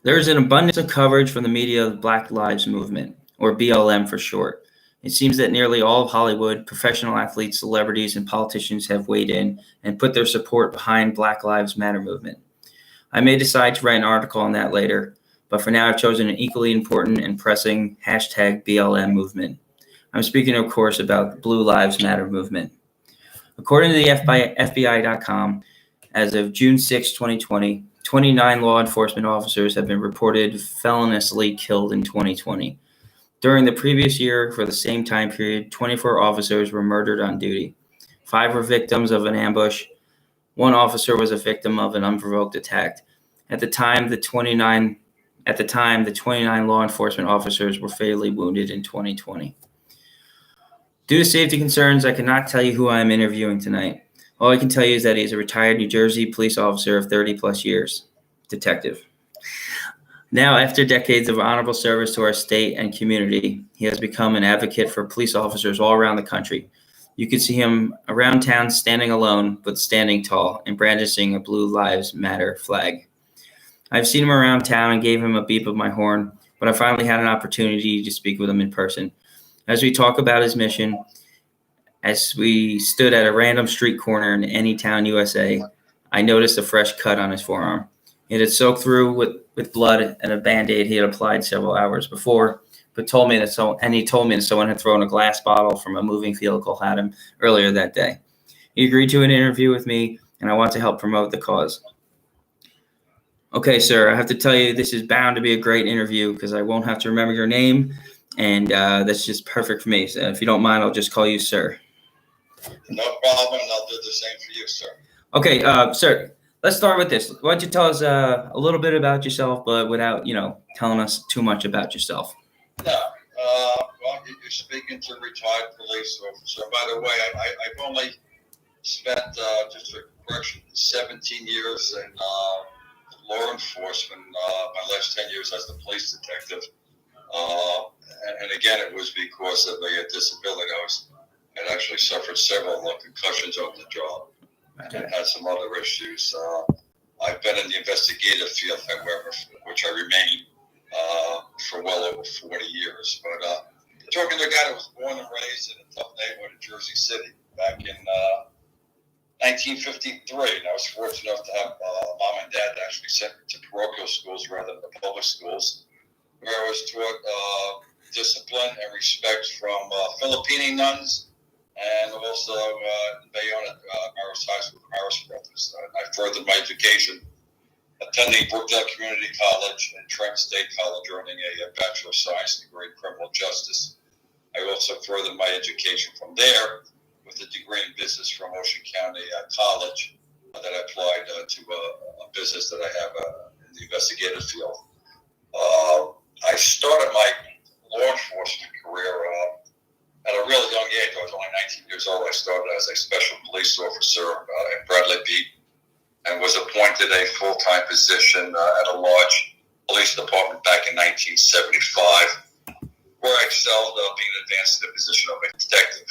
There is an abundance of coverage from the media of the Black Lives Movement, or BLM for short. It seems that nearly all of Hollywood, professional athletes, celebrities, and politicians have weighed in and put their support behind Black Lives Matter movement. I may decide to write an article on that later, but for now I've chosen an equally important and pressing #BLM movement. I'm speaking, of course, about the Blue Lives Matter movement. According to the FBI.com, as of June 6, 2020, 29 law enforcement officers have been reported feloniously killed in 2020. During the previous year, for the same time period, 24 officers were murdered on duty. 5 were victims of an ambush. 1 officer was a victim of an unprovoked attack. At the time, the 29 law enforcement officers were fatally wounded in 2020. Due to safety concerns, I cannot tell you who I am interviewing tonight. All I can tell you is that he is a retired New Jersey police officer of 30 plus years, detective. Now, after decades of honorable service to our state and community, he has become an advocate for police officers all around the country. You can see him around town standing alone, but standing tall and brandishing a Blue Lives Matter flag. I've seen him around town and gave him a beep of my horn, but I finally had an opportunity to speak with him in person. As we talk about his mission, as we stood at a random street corner in any town, USA, I noticed a fresh cut on his forearm. It had soaked through with blood and a Band-Aid he had applied several hours before, but he told me that someone had thrown a glass bottle from a moving vehicle at him earlier that day. He agreed to an interview with me, and I want to help promote the cause. Okay, sir, I have to tell you, this is bound to be a great interview because I won't have to remember your name, and that's just perfect for me. So if you don't mind, I'll just call you sir. No problem, and I'll do the same for you, sir. Okay, sir, let's start with this. Why don't you tell us a little bit about yourself, but without, telling us too much about yourself? Yeah, well, you're speaking to a retired police officer. By the way, I've only spent, just for correction, 17 years in law enforcement, my last 10 years as the police detective. And again, it was because of a disability. I actually suffered several concussions on the job and had some other issues. I've been in the investigative field, however, which I remain for well over 40 years. But talking to a guy that was born and raised in a tough neighborhood in Jersey City back in 1953, and I was fortunate enough to have mom and dad actually sent me to parochial schools rather than the public schools, where I was taught discipline and respect from Filipino nuns, and also in Bayonne, Marist High School, Marist Brothers. I furthered my education attending Brookdale Community College and Trent State College, earning a Bachelor of Science degree in Criminal Justice. I also furthered my education from there with a degree in business from Ocean County College that I applied to a business that I have in the investigative field. I started my law enforcement career at a really young age. I was only 19 years old. I started as a special police officer in Bradley Beat and was appointed a full-time position at a large police department back in 1975, where I excelled being advanced to the position of a detective.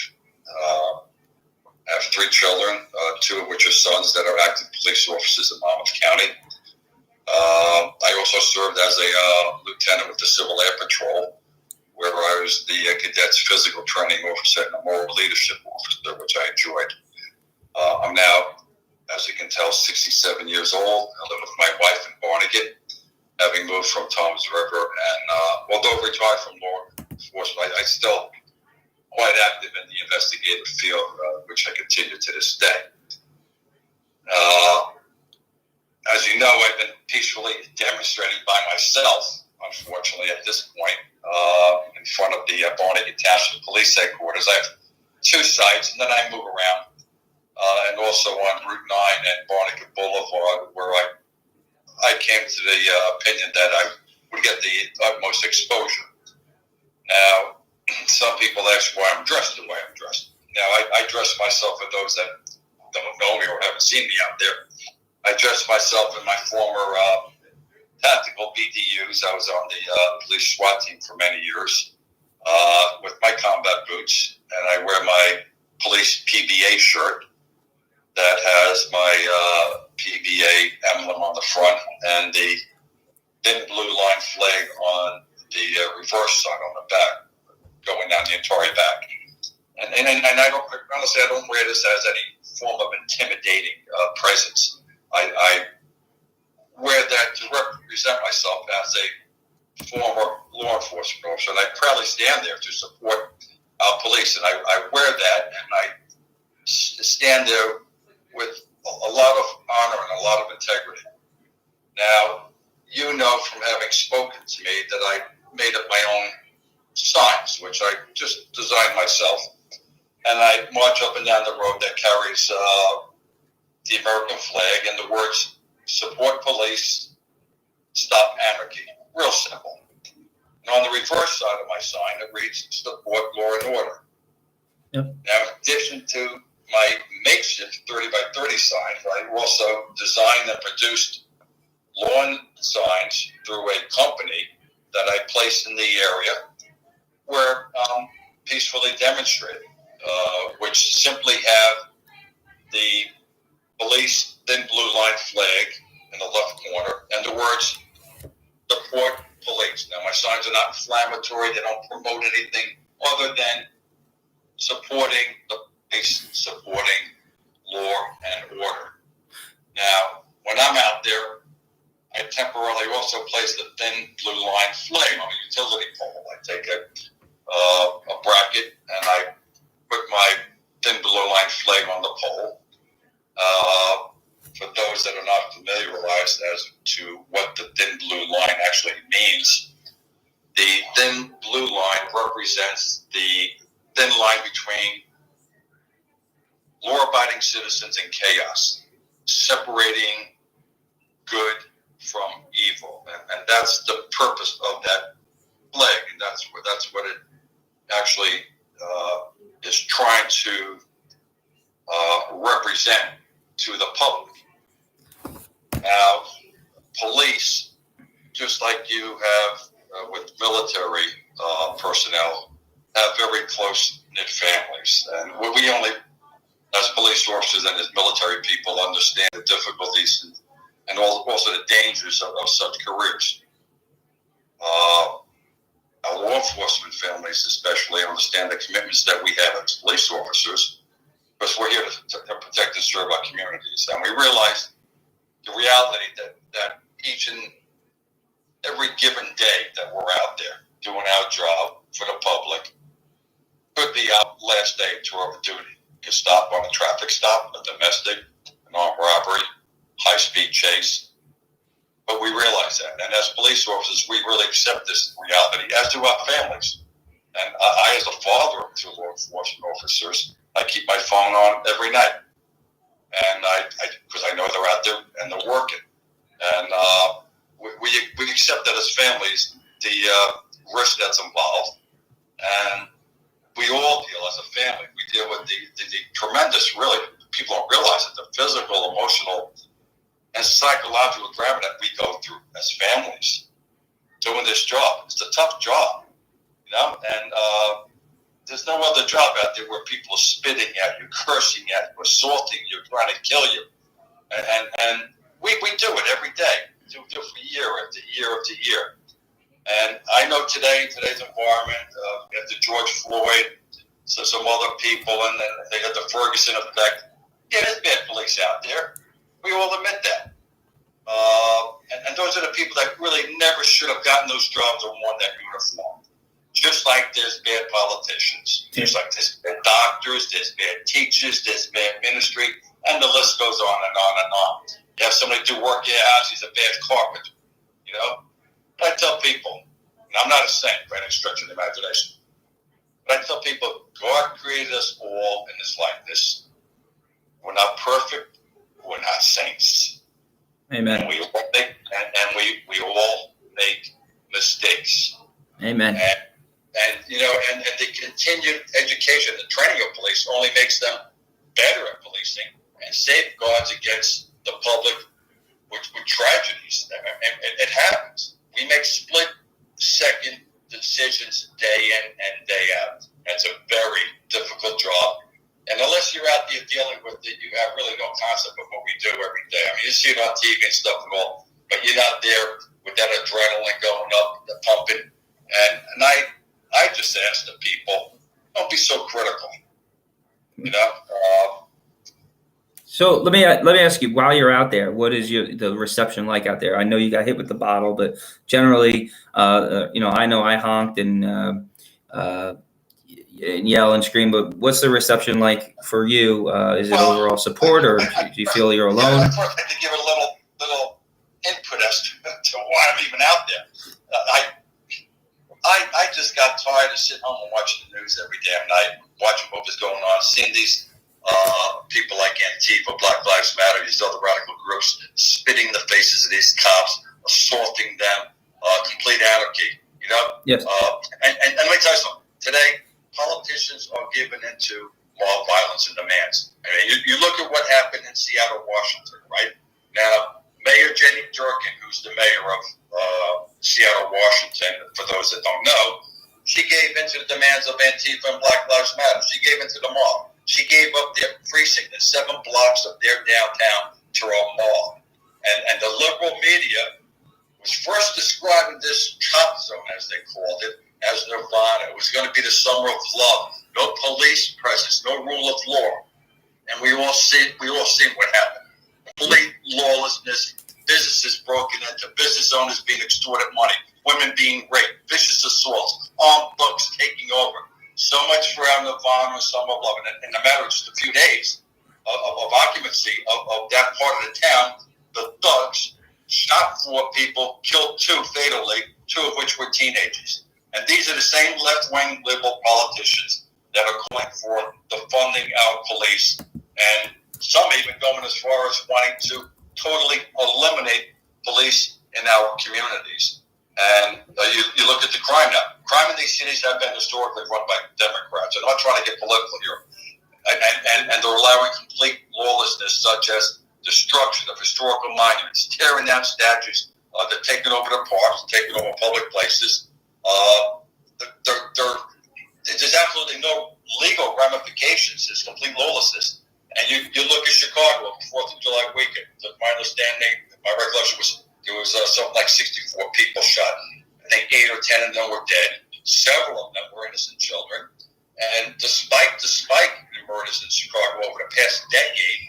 I have 3 children, 2 of which are sons that are active police officers in Monmouth County. I also served as a lieutenant with the Civil Air Patrol, where I was the cadets physical training officer and a moral leadership officer, which I enjoyed. I'm now, as you can tell, 67 years old. I live with my wife in Barnegat, having moved from Toms River. And although retired from law enforcement, I still quite active in the investigative field, which I continue to this day. As you know, I've been peacefully demonstrating by myself, unfortunately, at this point, in front of the Barnegat Township Police Headquarters. I have 2 sites, and then I move around, and also on Route 9 and Barnegat Boulevard, where I came to the opinion that I would get the utmost exposure. Now, some people ask why I'm dressed the way I'm dressed. Now, I dress myself, for those that don't know me or haven't seen me out there, I dress myself in my former tactical BDUs. I was on the police SWAT team for many years with my combat boots, and I wear my police PBA shirt that has my PBA emblem on the front and the thin blue line flag on the reverse side on the back, going down the entire back. And I don't, honestly, I don't wear this as any form of intimidating presence. I wear that to represent myself as a former law enforcement officer, and I proudly stand there to support our police. And I wear that, and I stand there with a lot of honor and a lot of integrity. Now, you know from having spoken to me that I made up my own signs, which I just designed myself. And I march up and down the road that carries the American flag and the words, support police, stop anarchy. Real simple. And on the reverse side of my sign, it reads, support law and order. Yep. Now, in addition to my makeshift 30 by 30 signs, I also designed and produced lawn signs through a company that I placed in the area where peacefully demonstrating, which simply have the police thin blue line flag in the left corner and the words support police. Now, my signs are not inflammatory. They don't promote anything other than supporting the police, supporting law and order. Now, when I'm out there, I temporarily also place the thin blue line flag on a utility pole. I take a bracket and I put my thin blue line flag on the pole. For those that are not familiarized as to what the thin blue line actually means, the thin blue line represents the thin line between law-abiding citizens and chaos, separating good from evil, and that's the purpose of that flag, and that's what it actually is trying to represent to the public. Now, police, just like you have with military personnel, have very close-knit families, and we only, as police officers and as military people, understand the difficulties and also the dangers of such careers. Our law enforcement families especially understand the commitments that we have as police officers, because we're here to protect and serve our communities. And we realize the reality that each and every given day that we're out there doing our job for the public could be our last day to our duty. You stop on a traffic stop, a domestic, an armed robbery, high-speed chase. But we realize that. And as police officers, we really accept this reality, as do our families. And I as a father of two law enforcement officers, I keep my phone on every night. And because I know they're out there and they're working. And we accept that as families, the risk that's involved. And we all deal as a family. We deal with the tremendous, really, people don't realize it, the physical, emotional, and psychological drama that we go through as families doing this job. It's a tough job, and there's no other job out there where people are spitting at you, cursing at you, assaulting you, trying to kill you. And we do it every day. We do it for year after year after year. And I know today's environment, after George Floyd, so some other people, and then they got the Ferguson effect. Yeah, there's bad police out there. We all admit that. And those are the people that really never should have gotten those jobs or worn that uniform. Just like there's bad politicians, just like there's bad doctors, there's bad teachers, there's bad ministry, and the list goes on and on and on. You have somebody do work in your house, he's a bad carpenter, But I tell people, and I'm not a saint by any stretch of the imagination, but I tell people, God created us all in this likeness. We're not perfect, we're not saints. Amen. And we all make mistakes. Amen. And the continued education, the training of police only makes them better at policing and safeguards against the public with tragedies. It happens. We make split-second decisions day in and day out. It's a very difficult job. And unless you're out there dealing with it, you have really no concept of what we do every day. I mean, you see it on TV and stuff and all, but you're not there with that adrenaline So let me ask you, while you're out there, what is the reception like out there? I know you got hit with the bottle, but generally, I know I honked uh, and yell and scream. But what's the reception like for you? Is it overall support, or do you feel you're alone? Yeah, I like to give a little input as to why I'm even out there. I just got tired of sitting home and watching the news every damn night, watching what was going on, seeing these people like Antifa, Black Lives Matter, these other radical groups spitting in the faces of these cops, assaulting them, complete anarchy. Yes. And let me tell you something. Today, politicians are given into mob violence and demands. I mean, you look at what happened in Seattle, Washington, right? Now, Mayor Jenny Durkin, who's the mayor of Seattle, Washington, for those that don't know, she gave into the demands of Antifa and Black Lives Matter. She gave into the mob. She gave up their precinct in 7 blocks of their downtown to a mob. And the liberal media was first describing this cop zone, as they called it, as nirvana. It was going to be the summer of love. No police presence, no rule of law. And we all seen what happened. Complete lawlessness, businesses broken into, business owners being extorted money, women being raped, vicious assaults, armed thugs taking over. So much for our nirvana and summer of love. And in a matter of just a few days of occupancy of that part of the town, the thugs shot 4 people, killed 2 fatally, 2 of which were teenagers. And these are the same left-wing liberal politicians that are calling for defunding our police, and some even going as far as wanting to totally eliminate police in our communities. And you look at the crime now. Crime in these cities have been historically run by Democrats. I'm not trying to get political here. And they're allowing complete lawlessness, such as destruction of historical monuments, tearing down statues, they're taking over the parks, taking over public places. There's absolutely no legal ramifications. It's complete lawlessness. And you look at Chicago, 4th of July weekend. My understanding, my recollection was there was something like 64 people shot. I think 8 or 10 of them were dead. Several of them were innocent children. And despite the murders in Chicago over the past decade,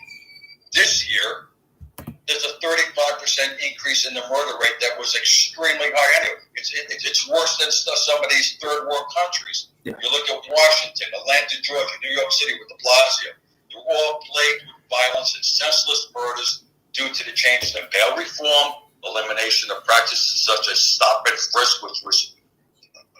this year, there's a 35% increase in the murder rate that was extremely high. Anyway, it's worse than some of these third world countries. Yeah. You look at Washington, Atlanta, Georgia, New York City with de Blasio. They're all plagued with violence and senseless murders due to the changes in bail reform, elimination of practices such as stop and frisk, which was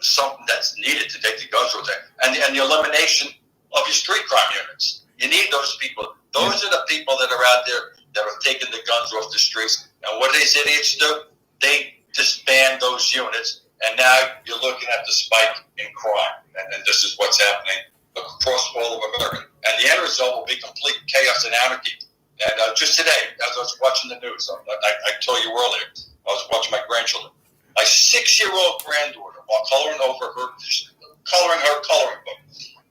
something that's needed to take the guns away, and the elimination of your street crime units. You need those people. Those are the people that are out there that are taking the guns off the streets. And what do these idiots do? They disband those units, and now you're looking at the spike in crime. And this is what's happening across all of America. And the end result will be complete chaos and anarchy. And just today, as I was watching the news, I told you earlier, I was watching my grandchildren. My 6-year-old granddaughter, while coloring her coloring book,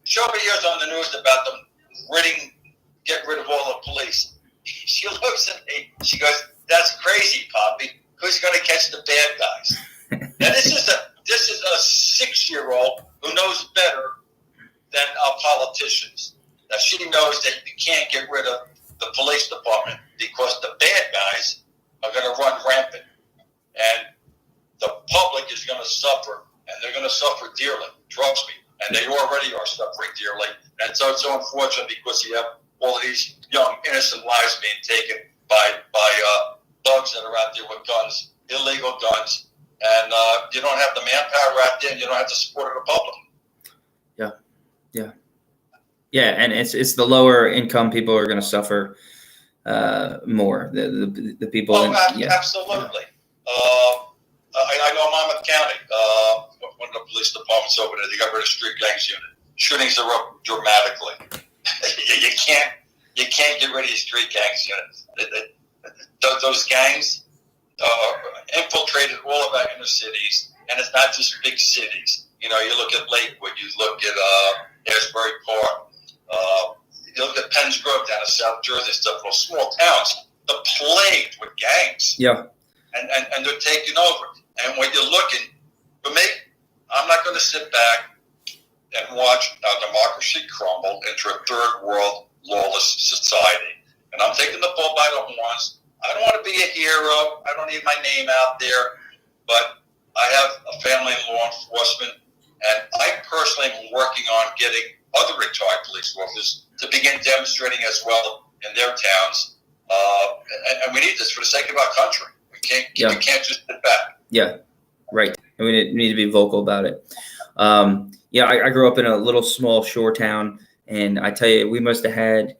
showed videos on the news about them get rid of all the police. She looks at me, she goes, "That's crazy, Poppy. Who's going to catch the bad guys?" Now this is a 6-year-old who knows better than our politicians. Now she knows that you can't get rid of the police department because the bad guys are going to run rampant, and the public is going to suffer, and they're going to suffer dearly. Trust me, and they already are suffering dearly. And so it's so unfortunate because you have all of these young, innocent lives being taken by thugs that are out there with guns, illegal guns, and you don't have the manpower out there, and you don't have the support of the public. Yeah, and it's the lower income people are going to suffer more. The people. Absolutely. I know Monmouth County, one of the police departments over there, they got rid of street gangs unit. Shootings are up dramatically. You can't get rid of your street gangs unit. Those gangs infiltrated all of our inner cities, and it's not just big cities. You know, you look at Lakewood, you look at Asbury Park, you look at Penns Grove down in South Jersey, stuff, those small towns, they're plagued with gangs. Yeah. And they're taking over. And when you're looking, for me, I'm not going to sit back and watch our democracy crumble into a third world lawless society. and I'm taking the bull by the horns. I don't want to be a hero. I don't need my name out there, but I have a family in law enforcement, and I personally am working on getting other retired police officers to begin demonstrating as well in their towns. And we need this for the sake of our country. We can't just sit back. Yeah, right. And we need to be vocal about it. I grew up in a little small shore town, and I tell you, we must have had,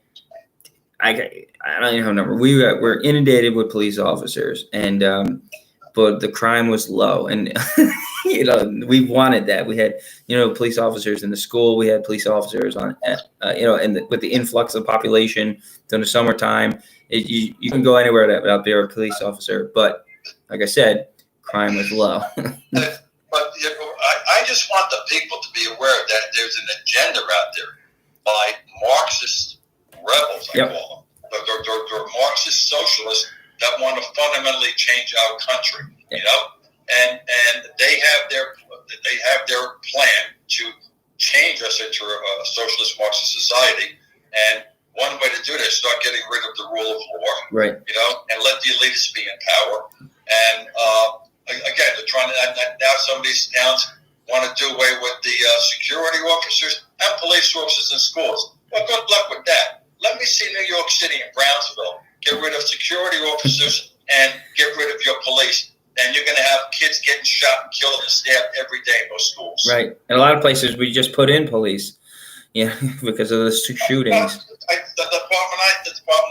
I don't even have a number. We were inundated with police officers, and but the crime was low, and we wanted that. We had police officers in the school. We had police officers on and with the influx of population during the summertime, you can go anywhere without being a police officer. But like I said, crime was low. But I just want the people to be aware that there's an agenda out there by Marxist rebels, I call them. They're Marxist socialists that want to fundamentally change our country, and they have their plan to change us into a socialist Marxist society. And one way to do this is start getting rid of the rule of law, right? And let the elites be in power. And again, they're trying to now. Some of these towns want to do away with the security officers and police officers in schools. Well, good luck with that. Let me see New York City and Brownsville get rid of security officers and get rid of your police, and you're going to have kids getting shot and killed and stabbed every day in those schools. Right. In a lot of places, we just put in police, because of the shootings. The department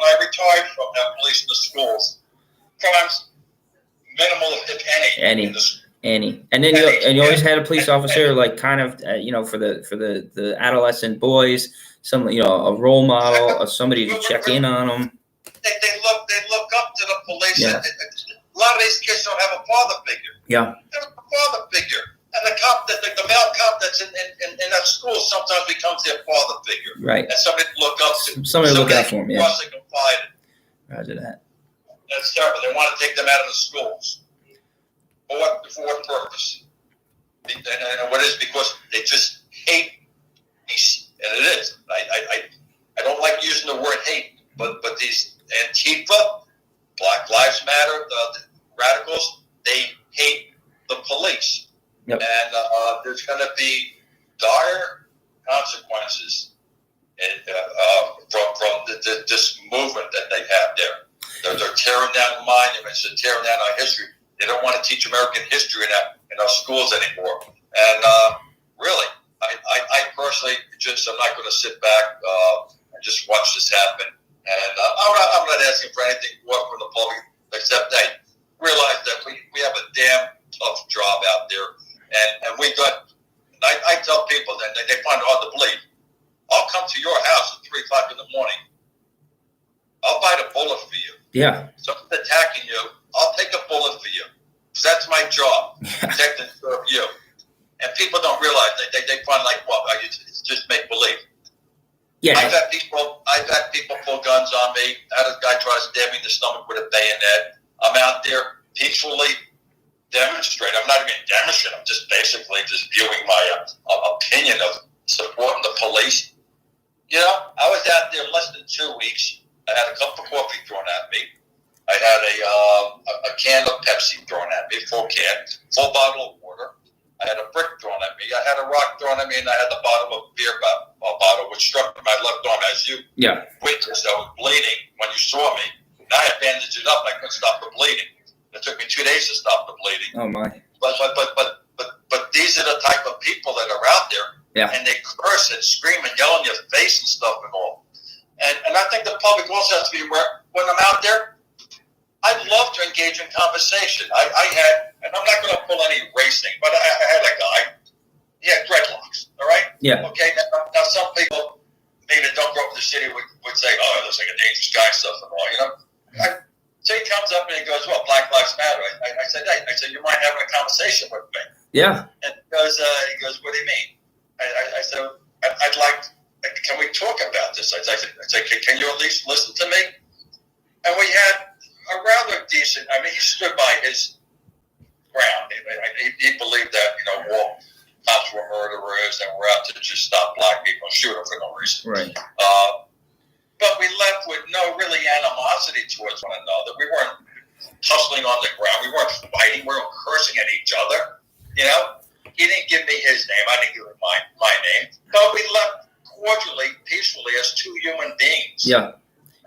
I retired from had police in the schools. Crimes minimal, if any. Any. And then you always had a police officer, like kind of, for the adolescent boys, a role model, or somebody to check in on them. They look up to the police. Yeah. A lot of these kids don't have a father figure. Yeah. They don't have a father figure. And the cop, the male cop that's in that school sometimes becomes their father figure. Right. And somebody to look up to. Somebody to look out for them, yeah. Confide in. Roger that. That's terrible. They want to take them out of the schools. For what purpose? And what is because they just hate peace. And it is. I don't like using the word hate, but these Antifa, Black Lives Matter, the radicals, they hate the police. Yep. And there's going to be dire consequences from this movement that they have there. They're tearing down monuments and tearing down our history. They don't want to teach American history in our schools anymore. And really, I personally I'm not going to sit back and just watch this happen. And I'm not asking for anything more from the public except they realize that we have a damn tough job out there. And we got, I tell people that they find it hard to believe. I'll come to your house at 3 o'clock in the morning. I'll bite a bullet for you. Yeah. Someone's attacking you. I'll take a bullet for you. Because that's my job. Protect and serve you. And people don't realize that they find it's just make believe. Yeah. I've had people pull guns on me. I had a guy try to stab me in the stomach with a bayonet. I'm out there peacefully demonstrating. I'm not even demonstrating. I'm just basically just viewing my opinion of supporting the police. I was out there less than 2 weeks. I had a cup of coffee thrown at me. I had a can of Pepsi thrown at me, full bottle of water. I had a brick thrown at me. I had a rock thrown at me, and I had the bottom of a beer bottle, which struck my left arm. As you witnessed, I was bleeding when you saw me. And I had bandaged it up. I couldn't stop the bleeding. It took me 2 days to stop the bleeding. Oh my! But these are the type of people that are out there, and they curse and scream and yell in your face and stuff and all. And I think the public also has to be aware. When I'm out there, I love to engage in conversation. I had, and I'm not going to pull any race thing, but I had a guy. He had dreadlocks. All right. Yeah. Okay. Now some people maybe that don't grow up in the city would say, "Oh, he looks like a dangerous guy," and stuff and all. So he comes up and he goes, "Well, Black Lives Matter." I said, "You mind having a conversation with me?" Yeah. And he goes, "What do you mean?" I said, "I'd like. Can we talk about this?" I said, "Can you at least listen to me?" And we had a rather decent. I mean, he stood by his ground. He believed that all cops were murderers and we're out to just stop black people and shoot them for no reason. Right. But we left with no really fighting. We weren't cursing at each other. You know, he didn't give me his name. I didn't give him my name. But we left cordially, peacefully as two human beings. Yeah.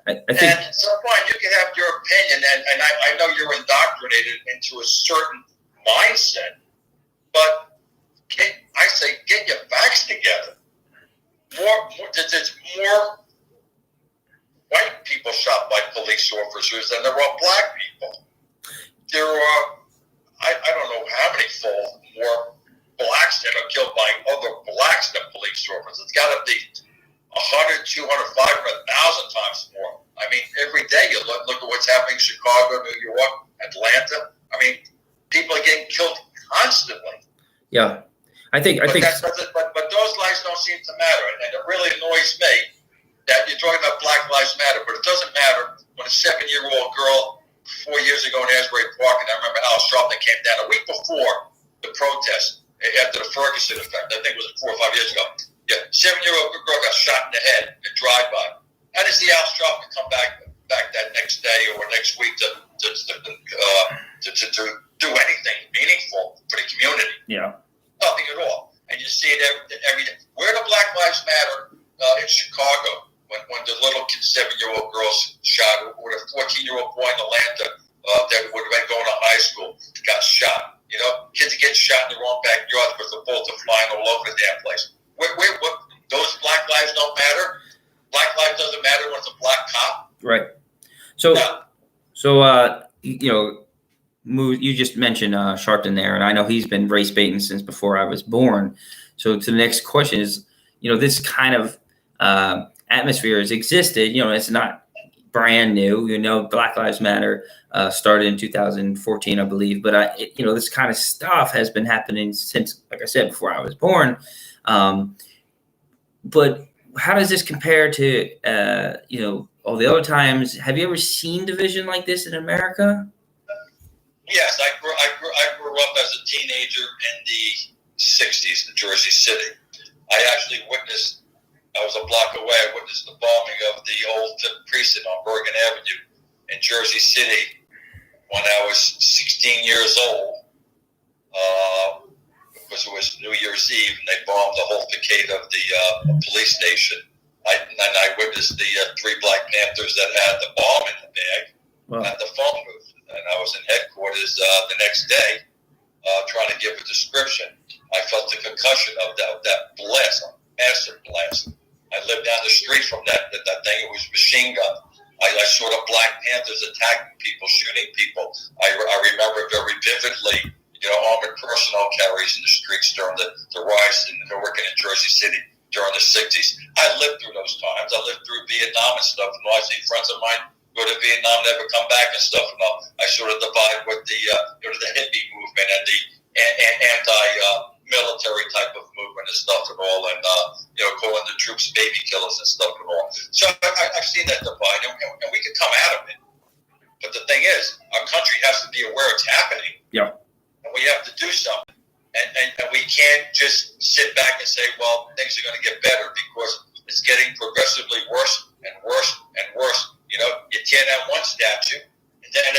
I think. And at some point, you can have your opinion, and I know you're indoctrinated into a certain mindset, but I say get your facts together. There's more white people shot by police officers than there are black people. There are, I don't know how many fold more blacks that are killed by other blacks than police officers. It's got to be 100, 200, 500, 1,000 times more. I mean, every day you look at what's happening in Chicago, New York, Atlanta. I mean, people are getting killed constantly. Yeah, I think. But those lives don't seem to matter, and it really annoys me that you're talking about Black Lives Matter, but it doesn't matter when a 7-year-old girl 4 years ago in Asbury Park, and I remember Al Sharpton came down a week before the protest after the Ferguson effect. I think it was 4 or 5 years ago. Yeah, 7-year-old girl got shot in the head in drive-by. How does the Al Sharpton come back that next day or next week to do anything meaningful for the community? Yeah. Nothing at all. And you see it every day. Where do Black Lives Matter in Chicago when the little 7-year-old girl shot, or the 14-year-old boy in Atlanta that would have been going to high school got shot? You know, kids are getting shot in their own backyards because the bullets are flying all over the damn place. Those Black lives don't matter? Black lives doesn't matter when it's a black cop? Right. So, you just mentioned Sharpton there, and I know he's been race baiting since before I was born. So to the next question is, this kind of atmosphere has existed. It's not brand new. Black Lives Matter started in 2014, I believe. But this kind of stuff has been happening since, like I said, before I was born. But how does this compare to all the other times? Have you ever seen division like this in America? Yes, I grew up as a teenager in the 60s in Jersey City. I actually witnessed, I was a block away, I witnessed the bombing of the old precinct on Bergen Avenue in Jersey City when I was 16 years old, because it was New Year's Eve, and they bombed the whole facade of the police station. I witnessed the 3 Black Panthers that had the bomb in the bag at the phone booth. And I was in headquarters the next day trying to give a description. I felt the concussion of that blast, a massive blast. I lived down the street from that thing. It was machine gun. I saw the Black Panthers attacking people, shooting people. I remember very vividly, armored personnel carries in the streets during the riots in Newark and in Jersey City during the 60s. I lived through those times. I lived through Vietnam and stuff. And I see friends of mine go to Vietnam, never come back and stuff. And I sort of divide with the hippie movement and the anti-military type of movement and stuff and all, and calling the troops baby killers and stuff and all. So I've seen that divide, and we can come out of it. But the thing is, our country has to be aware it's happening. Yeah. And we have to do something. And we can't just sit back and say, well, things are going to get better, because it's getting progressively worse and worse and worse. You tear down one statue, and then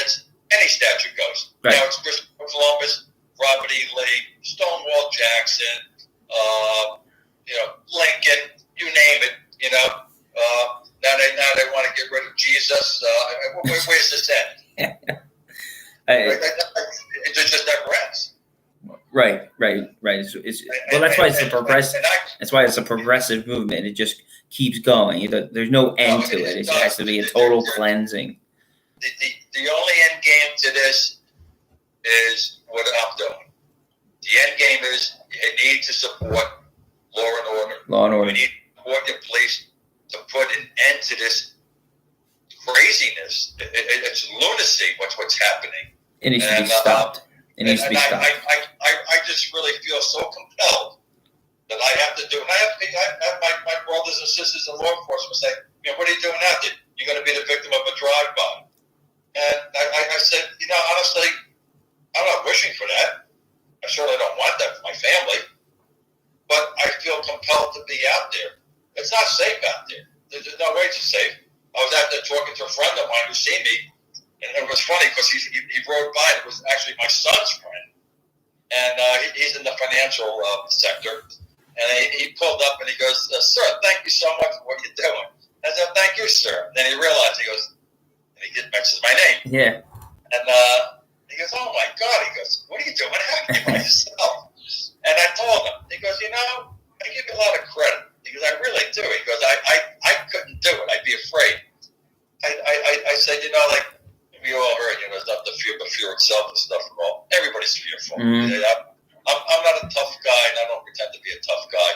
any statue goes. Right. Now it's Christopher Columbus, Robert E. Lee, Stonewall Jackson, Lincoln, you name it. Now they want to get rid of Jesus. Where's this end? It just never ends. Right. That's why it's a progressive. That's why it's a progressive movement. It just keeps going. There's no end to it. It has to be a total cleansing. The only end game to this is what I'm doing. The end game is you need to support law and order. Law and order. You need to support your police to put an end to this craziness. It's lunacy. What's happening. It needs to be stopped. It needs to be stopped. I just really feel so compelled that I have to do it. I have my brothers and sisters in law enforcement say, what are you doing out there? You're going to be the victim of a drive-by. And I said, honestly, I'm not wishing for that. I certainly don't want that for my family. But I feel compelled to be out there. It's not safe out there. There's no way it's safe. I was out there talking to a friend of mine who's seen me And it was funny because he rode by, and it was actually my son's friend. And he's in the financial sector. And he pulled up and he goes, "Sir, thank you so much for what you're doing." I said, "Thank you, sir." And then he realized, he goes, and he mentions my name. Yeah. And he goes, "Oh my God." He goes, "What are you doing out here by yourself?" And I told him, he goes, "I give you a lot of credit." He goes, "I really do." He goes, I couldn't do it. I'd be afraid. I said, like we all heard, there's not the fear, but fear itself and stuff and all. Everybody's fearful. Mm-hmm. I'm not a tough guy, and I don't pretend to be a tough guy.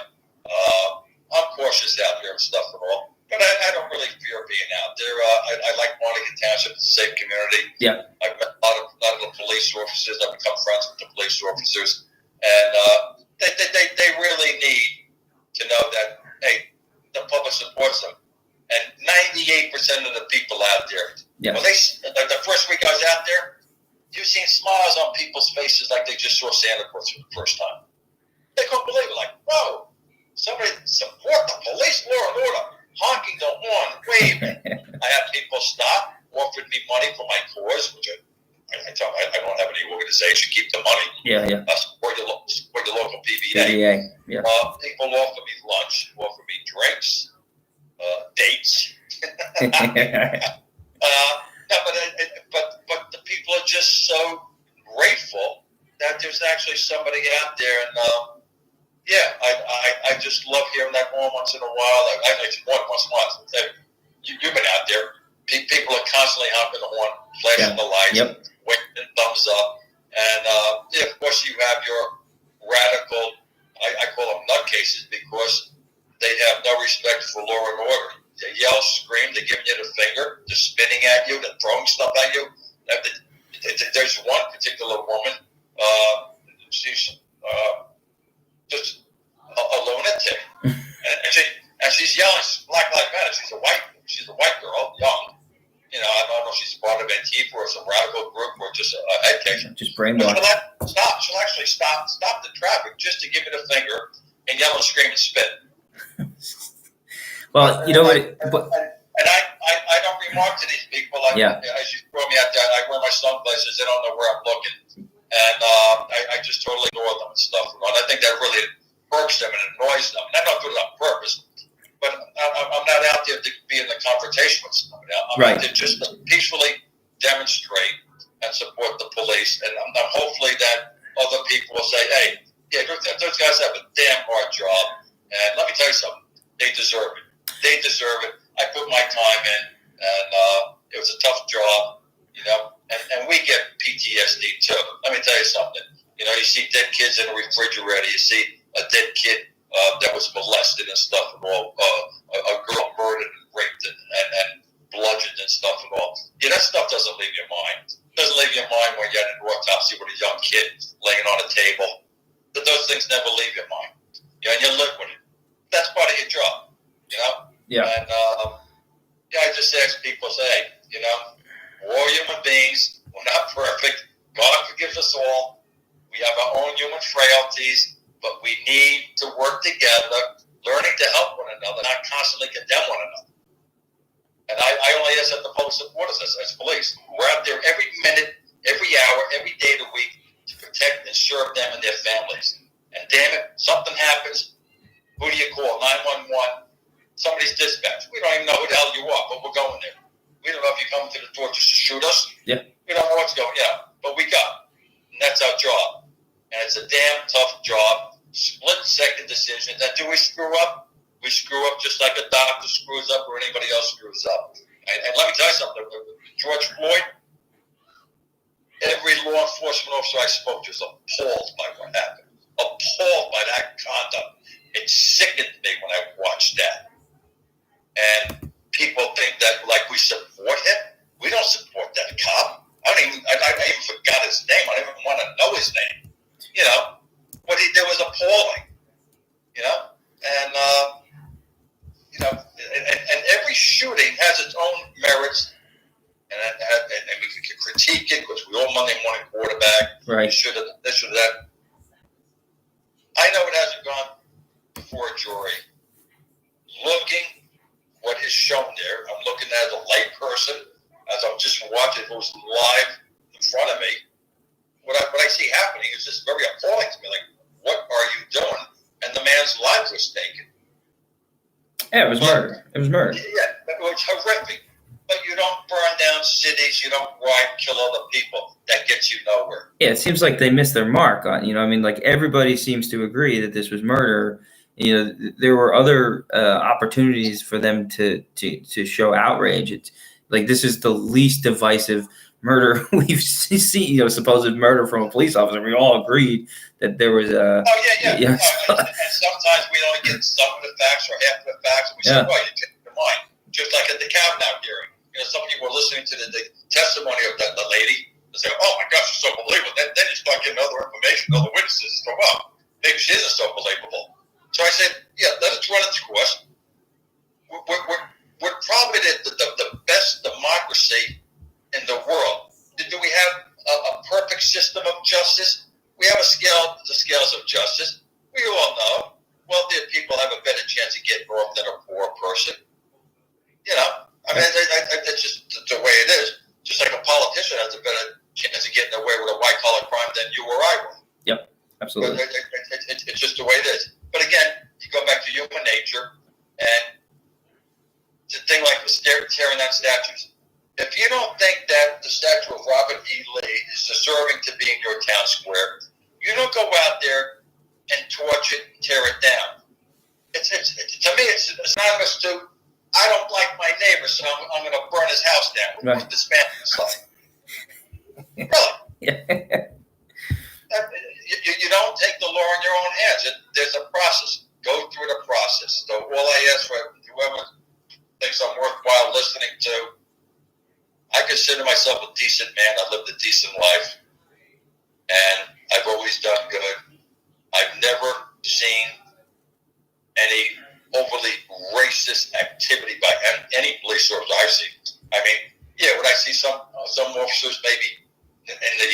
I'm cautious out here and stuff and all, but I don't really fear being out there. I like Monica Township. It's a safe community. Yeah. I've met a lot of the police officers. I've become friends with the police officers, and they really need to know that, hey, the public supports them. And 98% of the people out there, yeah. Well, the first week I was out there, you've seen smiles on people's faces like they just saw Santa Claus for the first time. They couldn't believe it. Like, whoa, somebody support the police, law and order, honking the horn, waving. I had people stop, offered me money for my cause, which I tell them I don't have any organization. Keep the money. Yeah. Support your local PBA. Yeah. People offer me lunch, offer me drinks, dates. But the people are just so grateful that there's actually somebody out there, and I just love hearing that horn once in a while. I once in a while. You've been out there. People are constantly honking the horn, flashing the lights, waving thumbs up, and of course you have your radical. I call them nutcases because they have no respect for law and order. They yell, scream, they're giving you the finger, they're spitting at you, they're throwing stuff at you. There's one particular woman, she's just a lunatic. and she's yelling, Black Lives Matter. She's a white girl, young. I don't know if she's part of Antifa or some radical group or just a head case. Just brainwashed. She'll actually stop the traffic just to give you the finger and yell and scream and spit. Well, you know what? And I don't remark to these people. As you throw me out there, I wear my sunglasses. They don't know where I'm looking, and I just totally ignore them and stuff. And I think that really irks them and annoys them. And I don't do it on purpose, but I'm not out there to be in the confrontation with somebody. I'm out there just to peacefully demonstrate and support the police. And I'm hopefully that other people will say, "Hey, those guys have a damn hard job, and let me tell you something, they deserve it. They deserve it. I put my time in, and it was a tough job, and we get PTSD too. Let me tell you something. You see dead kids in a refrigerator. You see a dead kid that was molested and stuff and all, a girl murdered and raped and bludgeoned and stuff and all. Yeah, that stuff doesn't leave your mind. It doesn't leave your mind when you're at an autopsy with a young kid laying on a table. Those things never leave your mind. And you live with it. That's part of your job, Yeah. And I just ask people, say, we're all human beings. We're not perfect. God forgives us all. We have our own human frailties, but we need to work together, learning to help one another, not constantly condemn one another. And I only ask that the public support us as police. We're out there every minute, every hour, every day of the week to protect and serve them and their families. And damn it, something happens. Who do you call? 911. Somebody's dispatched. We don't even know who the hell you are, but we're going there. We don't know if you're coming to the door just to shoot us. Yeah. We don't know what's going on. Yeah, but we got it. And that's our job. And it's a damn tough job. Split-second decision. And do we screw up? We screw up just like a doctor screws up or anybody else screws up. And let me tell you something. George Floyd, every law enforcement officer I spoke to was appalled by what happened. Appalled by that conduct. It sickened me when I watched that. And people think that like we support him. We don't support that cop. I even forgot his name. I don't even want to know his name. What he did was appalling. And every shooting has its own merits, and we can critique it because we all Monday morning quarterback. Right. You should have this, should have that. I know it hasn't gone before a jury. Looking what is shown there, I'm looking at as a lay person. as I'm just watching who's live in front of me, what I see happening is just very appalling to me. Like, what are you doing? And the man's life was taken. Yeah, it was murder. It was murder. Yeah, it was horrific. But you don't burn down cities. You don't kill other people. That gets you nowhere. Yeah, it seems like they missed their mark on, I mean, like everybody seems to agree that this was murder. There were other opportunities for them to show outrage. It's like this is the least divisive murder we've seen, supposed murder from a police officer. We all agreed that there was a. Oh, yeah. And sometimes we only get some of the facts or half of the facts, and we say, well, you change your mind. Just like at the Kavanaugh hearing. Some people were listening to the testimony of the lady and say, oh, my gosh, it's so believable. Then you start getting other information, other witnesses. So, well, maybe she isn't so believable. So I said, yeah, let us run its course. We're probably the best democracy in the world. Do we have a perfect system of justice? We have the scales of justice. We all know wealthier people have a better chance of getting off than a poor person. I mean, that's just the way it is. Just like a politician has a better chance of getting away with a white-collar crime than you or I will. Yep, absolutely. But it's just the way it is. But again, you go back to human nature, and the thing like tearing down statues. If you don't think that the statue of Robert E. Lee is deserving to be in your town square, you don't go out there and torch it and tear it down. To me, it's synonymous to, I don't like my neighbor, so I'm going to burn his house down with right. this family's life. Really? Yeah. You don't take the law in your own hands. There's a process. Go through the process. So all I ask for whoever thinks I'm worthwhile listening to, I consider myself a decent man. I lived a decent life, and I've always done good. I've never seen any overly racist activity by any police officer I've seen. I mean, yeah, when I see some officers maybe in the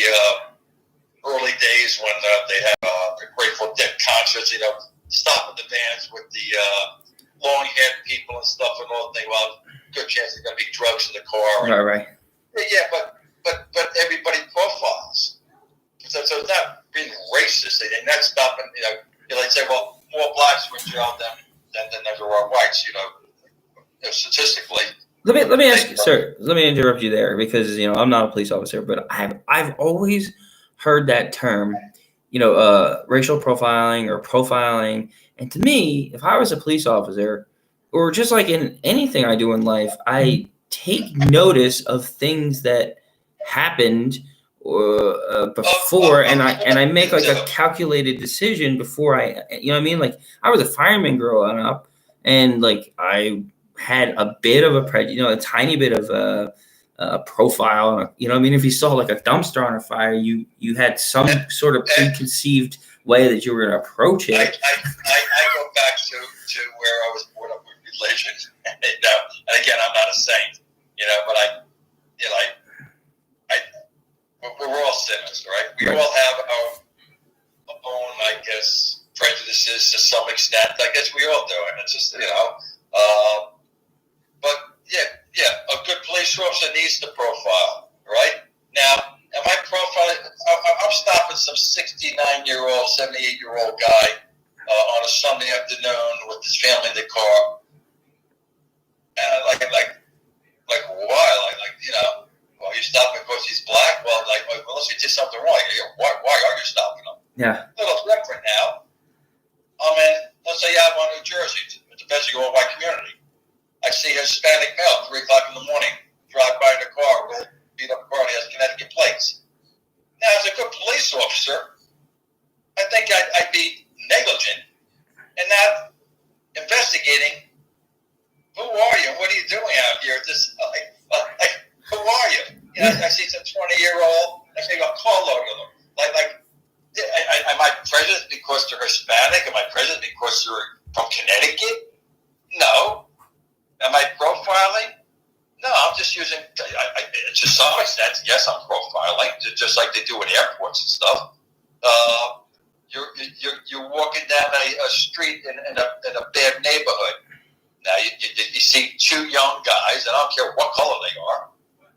early days when they have the Grateful Dead concerts, stopping the vans with the long-haired people and stuff and all that thing. Well, good chance there's going to be drugs in the car. Right. Yeah, but everybody profiles. So it's not being racist. They're not stopping. They say, well, more blacks were in jail than there are whites. Statistically. Let me ask you, sir. Let me interrupt you there because I'm not a police officer, but I've always heard that term, racial profiling or profiling. And to me, if I was a police officer, or just like in anything I do in life, I take notice of things that happened before, and I make like a calculated decision before I, like I was a fireman growing up, and like I had a bit of a a tiny bit of a profile. If you saw like a dumpster on a fire, you had some sort of preconceived way that you were going to approach it. I go back to where I was brought up with religion. And again, I'm not a saint, but we're all sinners, right? We all have our own, I guess, prejudices to some extent. I guess we all do, and it's just, but yeah, a good police officer needs to profile, right? Now, am I profiling? I'm stopping some 69-year-old, 78-year-old guy on a Sunday afternoon with his family in the car, and why? Well, you stopping because he's black? Well, unless you did something wrong, why are you stopping him? Yeah. A little different now. Let's say I'm on New Jersey. It depends on your white community. I see a Hispanic male, 3 o'clock in the morning, drive by in a car, beat up a car, and he has Connecticut plates. Now, as a good police officer, I think I'd be negligent and not investigating. Who are you? What are you doing out here? Who are you? I see some 20-year-old. I take a carload of them. Am I prejudiced because they're Hispanic? Am I prejudiced because they're from Connecticut? No. Am I profiling? No, I'm just using. To some extent, yes, I'm profiling, just like they do in airports and stuff. You're walking down a street in a bad neighborhood. Now you see 2 young guys, and I don't care what color they are,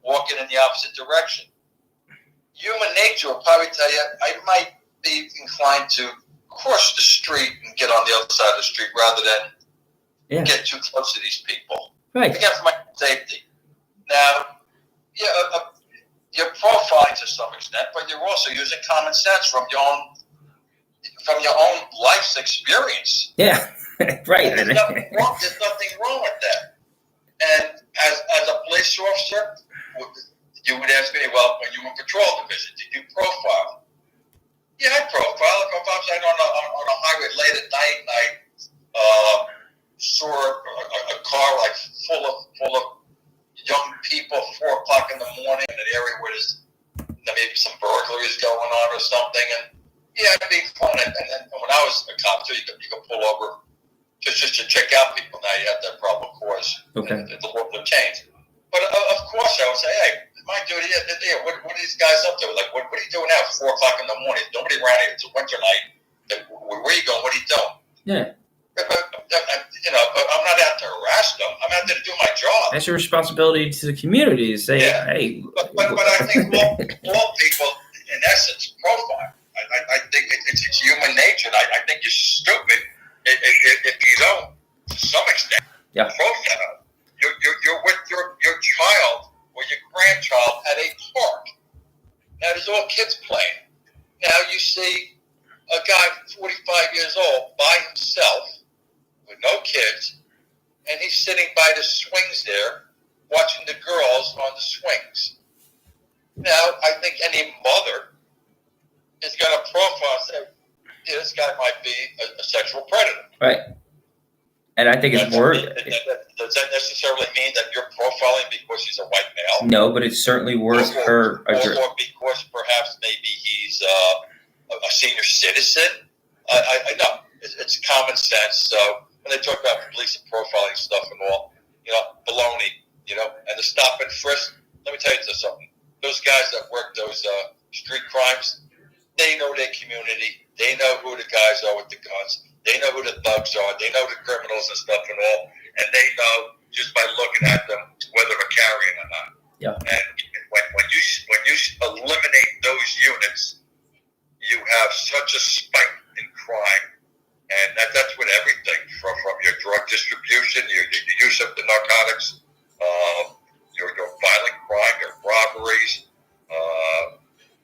walking in the opposite direction. Human nature will probably tell you, I might be inclined to cross the street and get on the other side of the street rather than get too close to these people. Right. Again, for my safety. Now, you're profiling to some extent, but you're also using common sense from your own life's experience. Yeah, right. There's nothing wrong with that. And as a police officer, you would ask me, well, when you were in patrol division, did you profile? Yeah, I profile. If I'm saying on a highway late at night, and I saw a car like full of young people, 4 o'clock in the morning, in an area where there's maybe some burglaries going on or something, and it'd be fun. And when I was a cop too, you could pull over just to check out people. Now you have that probable cause. Okay. The law will change. But of course, I would say, hey, my duty is, what are these guys up to? Like, what are you doing now at 4 o'clock in the morning? Nobody around here. It's a winter night. Where are you going? What are you doing? Yeah. But, I'm not out to harass them. I'm out there to do my job. That's your responsibility to the community to say, hey. But I think all people, in essence, profile. I think it's human nature. I think you're stupid if you don't, to some extent, profile. You're with your child or your grandchild at a park. Now, there's all kids playing. Now, you see a guy 45 years old by himself with no kids, and he's sitting by the swings there watching the girls on the swings. Now, I think any mother is going to profile and say, this guy might be a sexual predator. Right. And I think it's worse. Does that necessarily mean that you're profiling because he's a white male? No, but it's certainly worth her. Or because perhaps maybe he's a senior citizen. I know. It's common sense. So when they talk about police and profiling stuff and all, baloney, and the stop and frisk, let me tell you something. Those guys that work those street crimes, they know their community. They know who the guys are with the guns. They know who the thugs are. They know the criminals and stuff and all. And they know just by looking at them whether they're carrying or not. Yeah. And when you eliminate those units, you have such a spike in crime. And that's with everything from your drug distribution, your use of the narcotics, your violent crime, your robberies,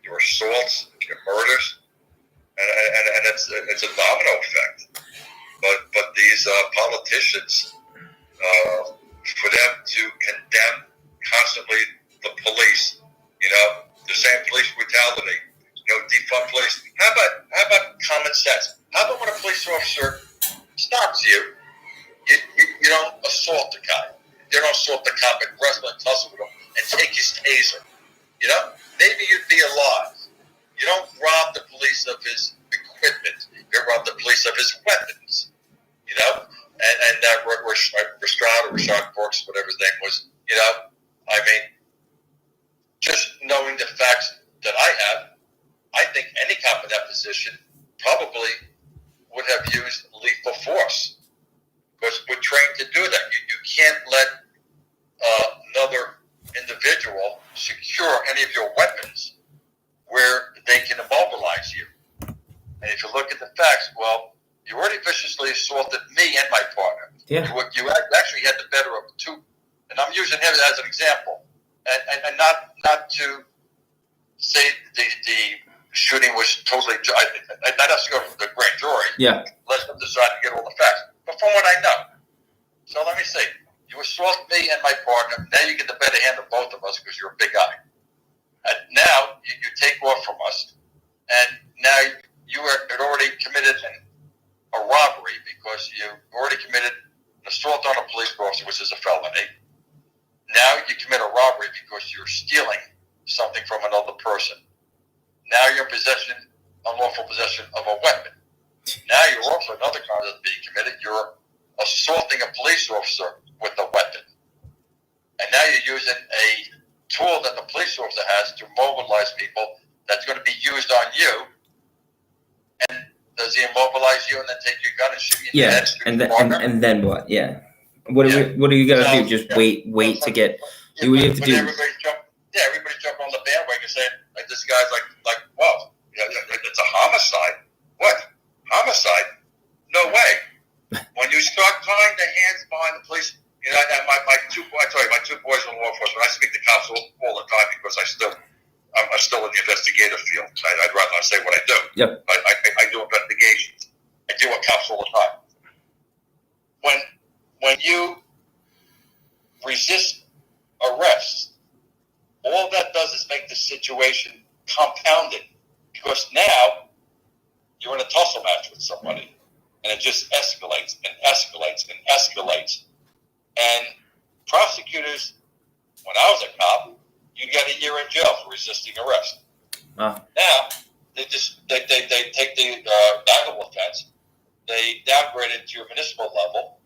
your assaults, your murders. And it's a domino effect. But these politicians, for them to condemn constantly the police, the same police brutality, defund police. How about common sense? How about when a police officer stops you, you don't assault the guy. You don't assault the cop and wrestle and tussle with him and take his taser. Maybe you'd be alive. You don't rob the police of his equipment. You rob the police of his weapons. And that Rashad Brooks, whatever his name was, just knowing the facts that I have, I think any cop in that position probably would have used lethal force because we're trained to do that. You can't let another individual secure any of your weapons where they can immobilize you. And if you look at the facts, well, you already viciously assaulted me and my partner. Yeah. You actually had the better of two. And I'm using him as an example. And not to say the shooting was totally... That has to go to the grand jury. Yeah. Let them decide to get all the facts. But from what I know. So let me see. You assault me and my partner. Now you get the better hand of both of us because you're a big guy. And now you take off from us. And now you had already committed a robbery because you already committed an assault on a police officer, which is a felony. Now you commit a robbery because you're stealing something from another person. Now you're in possession, unlawful possession of a weapon. Now you're also another crime that's being committed. You're assaulting a police officer with a weapon. And now you're using a tool that the police officer has to mobilize people that's going to be used on you. And does he immobilize you and then take your gun and shoot you in the head? And then what? Yeah. What are you gonna do? Just wait to get? Do we have to do? everybody jumped on the bandwagon saying, like, this guy's like, whoa, it's a homicide. What? Homicide? No way. When you start tying the hands behind the police, and my two boys are in law enforcement. I speak to cops all the time because I'm still in the investigative field. I'd rather not say what I do. Yep. I do investigations. I deal with cops all the time. When you resist arrest, all that does is make the situation compounded, because now you're in a tussle match with somebody, and it just escalates and escalates and escalates. And prosecutors, when I was a cop, you get a year in jail for resisting arrest. Now they take the valuable offense, they downgrade it to your municipal level,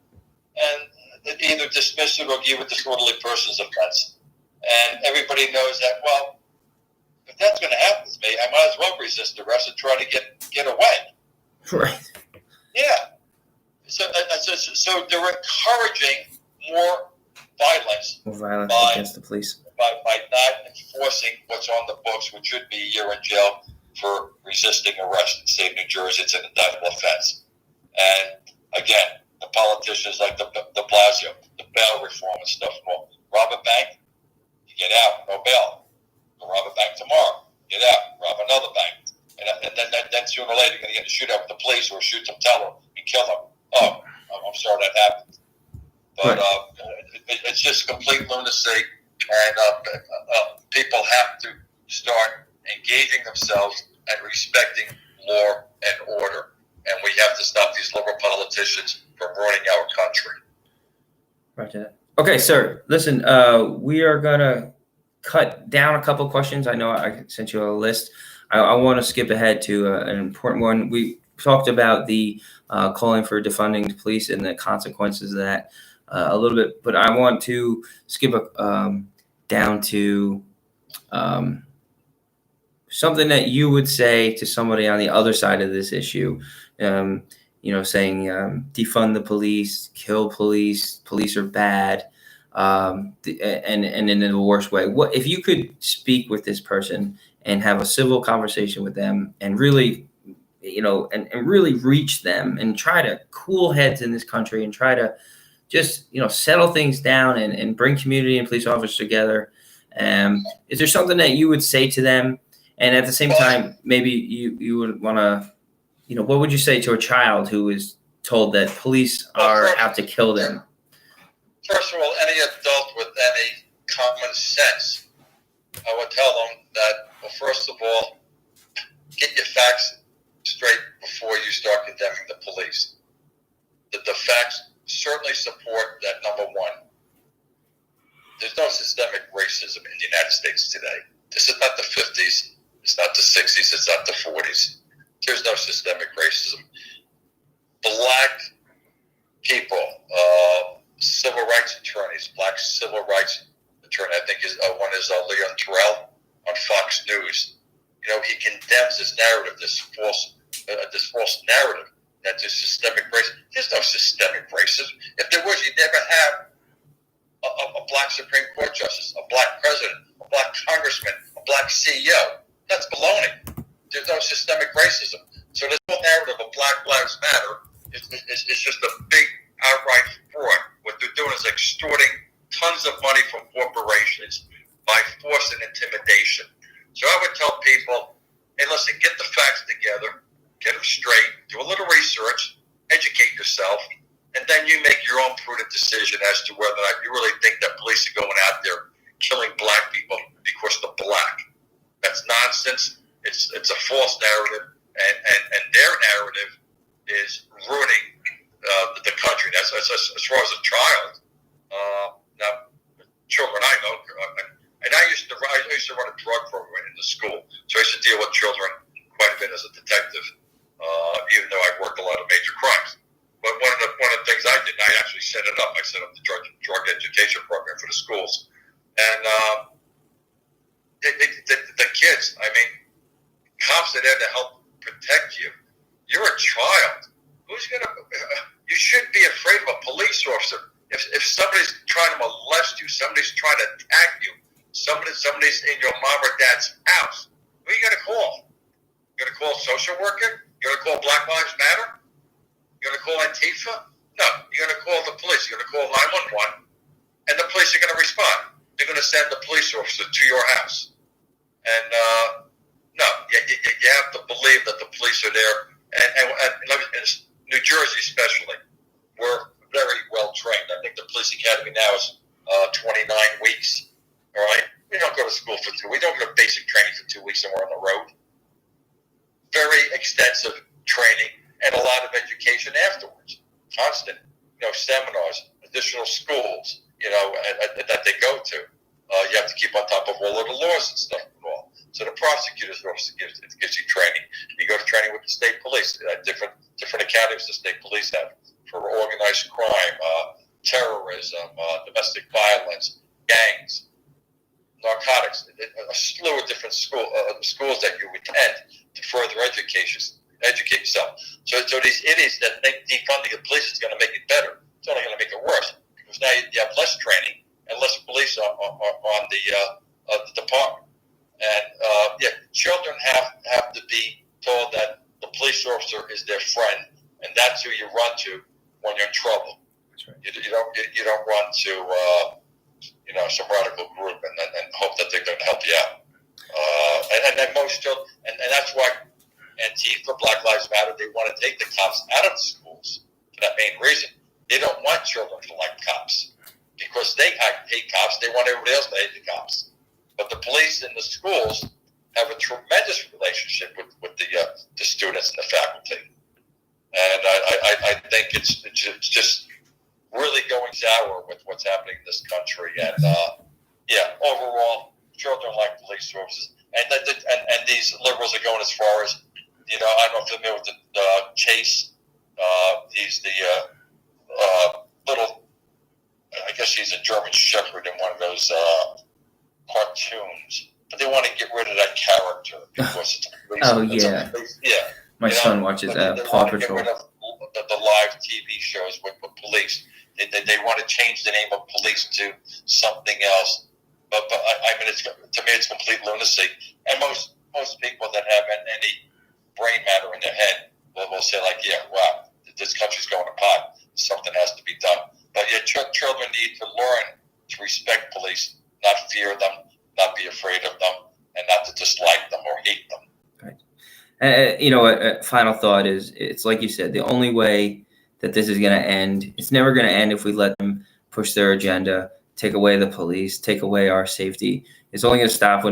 and they either dismiss it or give it disorderly person's offense. And everybody knows that, well, if that's going to happen to me, I might as well resist arrest and try to get away. Right. Yeah. So they're encouraging more violence. More violence against the police. By not enforcing what's on the books, which should be a year in jail for resisting arrest. In the state of New Jersey, it's an indictable offense. And again, the politicians like the Blasio, the bail reform and stuff, rob a bank, you get out, no bail. Go rob a bank tomorrow, get out, rob another bank. And then sooner or later you're going to get a shootout with the police or shoot some teller and kill them. Oh, I'm sorry that happened. But it's just complete lunacy, and people have to start engaging themselves and respecting law and order. And we have to stop these liberal politicians from ruining our country. Right. Okay, sir. Listen, we are going to cut down a couple questions. I know I sent you a list. I want to skip ahead to an important one. We talked about the calling for defunding the police and the consequences of that a little bit, but I want to skip down to something that you would say to somebody on the other side of this issue. Saying defund the police, kill police, police are bad, and in the worst way. What if you could speak with this person and have a civil conversation with them and really, and really reach them and try to cool heads in this country and try to just, settle things down and bring community and police officers together. Is there something that you would say to them? And at the same time, maybe you would want to, what would you say to a child who is told that police are out to kill them? First of all, any adult with any common sense, I would tell them that, well, first of all, get your facts straight before you start condemning the police. The facts certainly support that, number one, there's no systemic racism in the United States today. This is not the 50s. It's not the 60s. It's not the 40s. There's no systemic racism. Black people, civil rights attorneys, black civil rights attorney, I think one is Leon Terrell on Fox News. He condemns this narrative, this false narrative that there's systemic racism. There's no systemic racism. If there was, you'd never have a black Supreme Court justice, a black president, a black congressman, a black CEO. That's baloney. There's no systemic racism. So this whole narrative of Black Lives Matter is just a big outright fraud. What they're doing is extorting tons of money from corporations by force and intimidation. So I would tell people, hey, listen, get the facts together, get them straight, do a little research, educate yourself, and then you make your own prudent decision as to whether or not you really think that police are going out there killing black people because they're black. That's nonsense. It's a false narrative, and their narrative is ruining the country. That's as far as a child. Now, children I know, and I used to run a drug program in the school, so I used to deal with children quite a bit as a detective, even though I worked a lot of major crimes. But one of the things I did, I actually set it up. I set up the drug education program for the schools, and the kids. I mean, cops are there to help protect you. You're a child. Who's gonna? You shouldn't be afraid of a police officer. If somebody's trying to molest you, somebody's trying to attack you, somebody's in your mom or dad's house, who are you going to call? You're going to call a social worker? You're going to call Black Lives Matter? You're going to call Antifa? No, you're going to call the police. You're going to call 911, and the police are going to respond. They're going to send the police officer to your house. And no, you have to believe that the police are there. And New Jersey especially, we're very well trained. I think the police academy now is 29 weeks. All right? We don't go to school for 2 weeks. We don't go to basic training for 2 weeks and we're on the road. Very extensive training and a lot of education afterwards. Constant, seminars, additional schools, that they go to. You have to keep on top of all of the laws and stuff and all. So the prosecutor's office gives you training. You go to training with the state police. Different academies the state police have for organized crime, terrorism, domestic violence, gangs, narcotics, a slew of different schools that you attend to further educate yourself. So these idiots that think defunding the police is going to make it better, it's only going to make it worse because now you have less training and less police on the department. And children have to be told that the police officer is their friend, and that's who you run to when you're in trouble. That's right. You don't run to some radical group and hope that they're going to help you out. And then most children, and that's why Antifa, Black Lives Matter, they want to take the cops out of the schools for that main reason. They don't want children to like cops because they hate cops. They want everybody else to hate the cops. But the police in the schools have a tremendous relationship with the students and the faculty. And I think it's just really going sour with what's happening in this country. And overall, children like police officers. And these liberals are going as far as, I'm not familiar with the Chase. He's the little, I guess he's a German Shepherd in one of those cartoons. But they want to get rid of that character because it's a police. Yeah. My son watches Paw Patrol. Get rid of the live TV shows with police. They want to change the name of police to something else. But I mean, to me, it's complete lunacy. And most people that have any brain matter in their head will say, like, wow, this country's going to pot. Something has to be done. But children need to learn to respect police, not fear them, not be afraid of them, and not to dislike them or hate them. Right. A final thought is, it's like you said, the only way that this is going to end, it's never going to end if we let them push their agenda, take away the police, take away our safety. It's only going to stop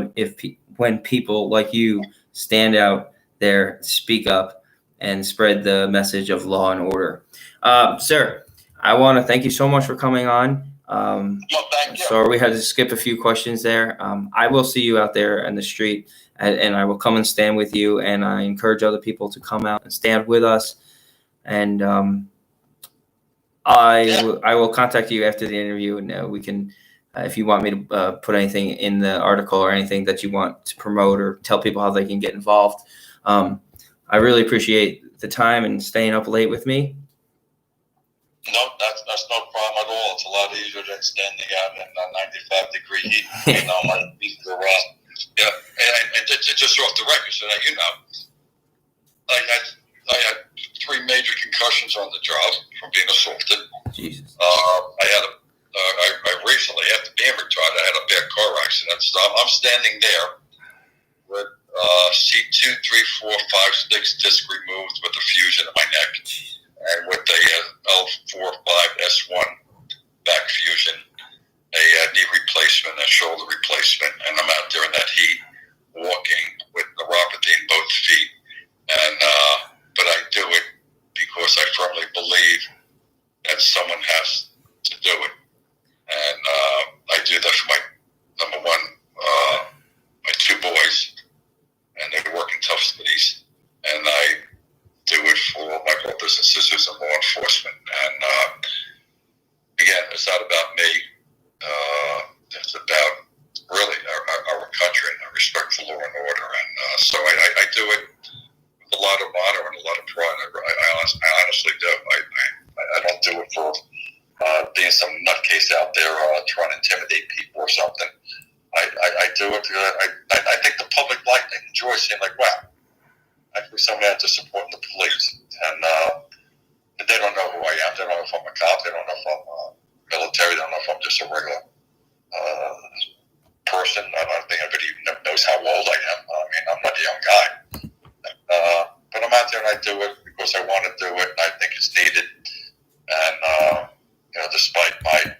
when people like you stand out there, speak up, and spread the message of law and order. Sir, I want to thank you so much for coming on. Thank you. Sorry we had to skip a few questions there. I will see you out there in the street, and I will come and stand with you, and I encourage other people to come out and stand with us. And I will contact you after the interview, and we can, if you want me to put anything in the article or anything that you want to promote or tell people how they can get involved. I really appreciate the time and staying up late with me. No, that's no problem at all. It's a lot easier than standing out in 95-degree heat. My feet are and just off the record, so that I had 3 major concussions on the job from being assaulted. Jesus. I recently, after being retired, I had a bad car accident. So I'm standing there with C2, 3, 4, 5, 6 disc removed with a fusion in my neck, and with a L4, 5, S1 back fusion, a knee replacement, a shoulder replacement, and I'm out there in that heat, walking with neuropathy in both feet. And but I do it because I firmly believe that someone has to do it. And I do that for my, number one, my 2 boys, and they work in tough cities. And I do it for my brothers and sisters in law enforcement. And again, it's not about me. It's about really our country and our respect for law and order. And so I do it with a lot of honor and a lot of pride. I honestly do. I don't do it for being some nutcase out there trying to intimidate people or something. I supporting the police, and they don't know who I am. They don't know if I'm a cop. They don't know if I'm military. They don't know if I'm just a regular person. I don't think anybody even knows how old I am. I mean, I'm not a young guy. But I'm out there and I do it because I want to do it and I think it's needed. And, despite my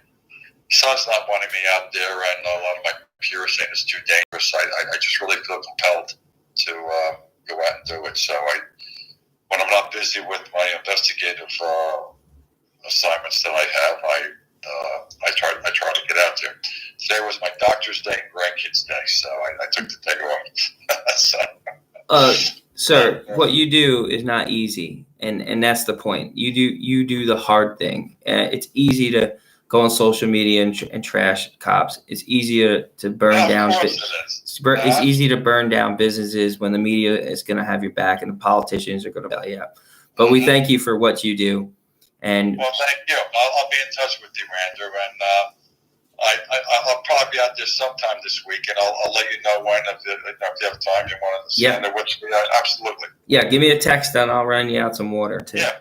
son's not wanting me out there and a lot of my peers saying it's too dangerous, I just really feel compelled to go out and do it. So when I'm not busy with my investigative assignments that I have, I try to get out there. Today was my doctor's day and grandkids' day, so I took the day off. Sir, what you do is not easy, and that's the point. You do the hard thing. It's easy to go on social media and trash cops. It's easier to burn down. It's easy to burn down businesses when the media is going to have your back and the politicians are going to bail you out. But we thank you for what you do. And well, thank you. I'll be in touch with you, Andrew, and I'll probably be out there sometime this week, and I'll let you know when if you have time you want to send it. Which absolutely. Yeah, give me a text and I'll run you out some water too. Yeah,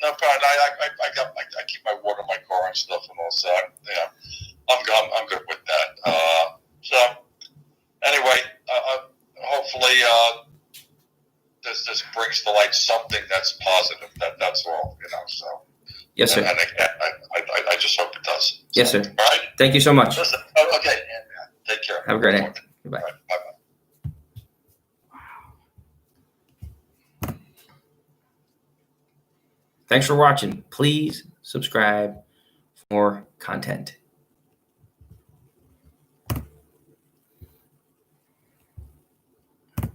no problem. I keep my water in my car and stuff, and all, so I'm good with that. So anyway, hopefully this brings to light something that's positive. That's all, So. Yes, sir. And again, I just hope it does. Yes, sir. All right. Thank you so much. Listen, okay. Take care. Have a great day. Goodbye. All right, bye-bye. Thanks for watching. Please subscribe for more content.